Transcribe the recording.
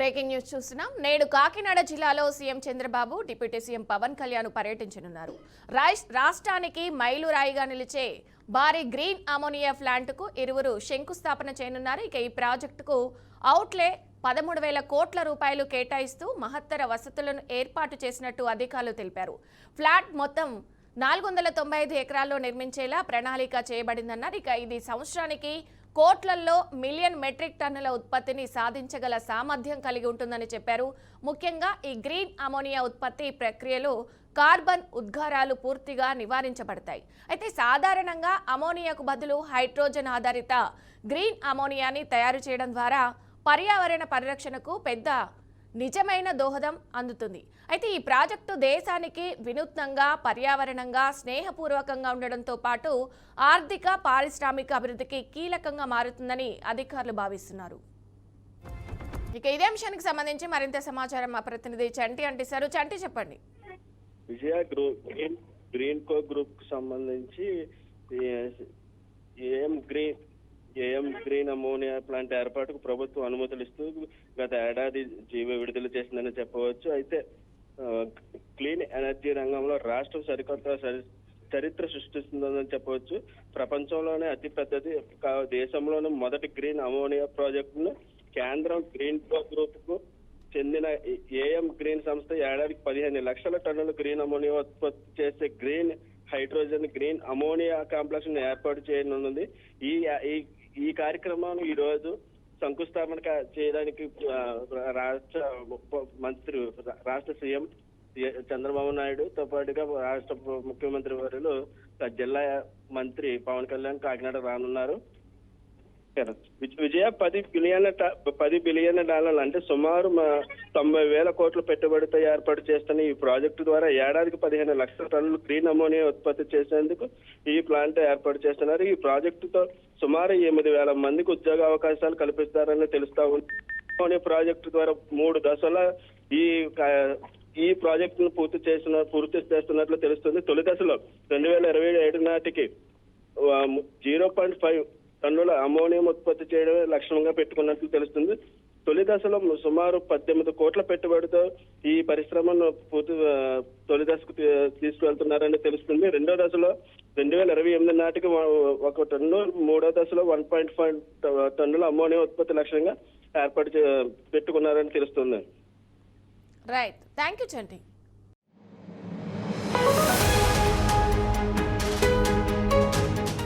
Breaking news చూస్తున్నాం. నేడు కాకినాడ జిల్లాలో CM Chandrababu, deputy CM Pawan Kalyan పర్యటించనున్నారు. రాష్ట్రానికి మైలురాయిగా నిలిచే భారీ గ్రీన్ అమోనియా ప్లాంట్కు ఇరువురు శంకుస్థాపన చేయనున్నారు. ఇక ఈ ప్రాజెక్టుకు అవుట్లే 13,000 కోట్ల రూపాయలు కేటాయిస్తూ మహత్తర వసతులను ఏర్పాటు చేసినట్టు అధికారులు తెలిపారు. ఫ్లాట్ మొత్తం 495 ఎకరాల్లో నిర్మించేలా ప్రణాళిక చేయబడిందన్నారు. ఇక ఇది సంవత్సరానికి కోట్లల్లో మిలియన్ మెట్రిక్ టన్నుల ఉత్పత్తిని సాధించగల సామర్థ్యం కలిగి ఉంటుందని చెప్పారు. ముఖ్యంగా ఈ గ్రీన్ అమోనియా ఉత్పత్తి ప్రక్రియలో కార్బన్ ఉద్గారాలు పూర్తిగా నివారించబడతాయి. అయితే సాధారణంగా అమోనియాకు బదులు హైడ్రోజన్ ఆధారిత గ్రీన్ అమోనియాని తయారు చేయడం ద్వారా పర్యావరణ పరిరక్షణకు పెద్ద నిజమైన దోహదం అందుతుంది. అయితే ఈ ప్రాజెక్టు దేశానికి వినూత్నంగా, పర్యావరణంగా స్నేహపూర్వకంగా ఉండడంతో పాటు ఆర్థిక, పారిశ్రామిక అభివృద్ధికి కీలకంగా మారుతుందని అధికారులు భావిస్తున్నారు. ఇక ఇదే అంశానికి సంబంధించి మరింత సమాచారం మా ప్రతినిధి చంటి అంటిస్తారు. చంటి చెప్పండి. విజయ గ్రీన్ కో గ్రూప్ కు సంబంధించి ఏఎం గ్రీన్ అమోనియా ప్లాంట్ ఏర్పాటుకు ప్రభుత్వం అనుమతులు ఇస్తూ గత ఏడాది జీవో విడుదల చేసిందని చెప్పవచ్చు. అయితే క్లీన్ ఎనర్జీ రంగంలో రాష్ట్రం సరికొత్త చరిత్ర సృష్టిస్తుందని చెప్పవచ్చు. ప్రపంచంలోనే అతి పెద్దది, దేశంలోనే మొదటి గ్రీన్ అమోనియా ప్రాజెక్టును కేంద్రం గ్రీన్ కో గ్రూప్ కు చెందిన ఏఎం గ్రీన్ సంస్థ ఏడాదికి 15 లక్షల టన్నుల గ్రీన్ అమోనియా ఉత్పత్తి చేసే green hydrogen green ammonia complex ను ఏర్పాటు చేయనున్నది. ఈ కార్యక్రమాన్ని ఈ రోజు శంకుస్థాపన చేయడానికి రాష్ట్ర సీఎం చంద్రబాబు నాయుడుతో పాటుగా రాష్ట్ర ముఖ్యమంత్రి వర్యులు జిల్లా మంత్రి పవన్ కళ్యాణ్ కాకినాడ రానున్నారు. విజయ 10 బిలియన్ డాలర్లు అంటే సుమారు 90,000 కోట్ల పెట్టుబడితో ఏర్పాటు చేస్తున్న ఈ ప్రాజెక్టు ద్వారా ఏడాదికి 15 లక్షల టన్నులు గ్రీన్ అమోనియా ఉత్పత్తి చేసేందుకు ఈ ప్లాంట్ ఏర్పాటు చేస్తున్నారు. ఈ ప్రాజెక్టుతో సుమారు 8,000 మందికి ఉద్యోగ అవకాశాలు కల్పిస్తారని తెలుస్తా ఉంది. అమోనియా ప్రాజెక్టు ద్వారా 3 దశల ఈ ప్రాజెక్టును పూర్తి చేస్తున్నట్లు తెలుస్తుంది. తొలి దశలో 2027 నాటికి 0.5 టన్నుల అమోనియం ఉత్పత్తి చేయడమే లక్ష్యంగా పెట్టుకున్నట్లు తెలుస్తుంది. తొలి దశలో సుమారు 18 కోట్ల పెట్టుబడితో ఈ పరిశ్రమను తొలి దశకు తీసుకువెళ్తున్నారని తెలుస్తుంది. రెండో దశలో 2028 నాటికి 1 టన్ను, మూడో దశలో 1.5 టన్నుల అమోనియం ఉత్పత్తి లక్ష్యంగా పెట్టుకున్నారని తెలుస్తుంది. Right, thank you Chanti.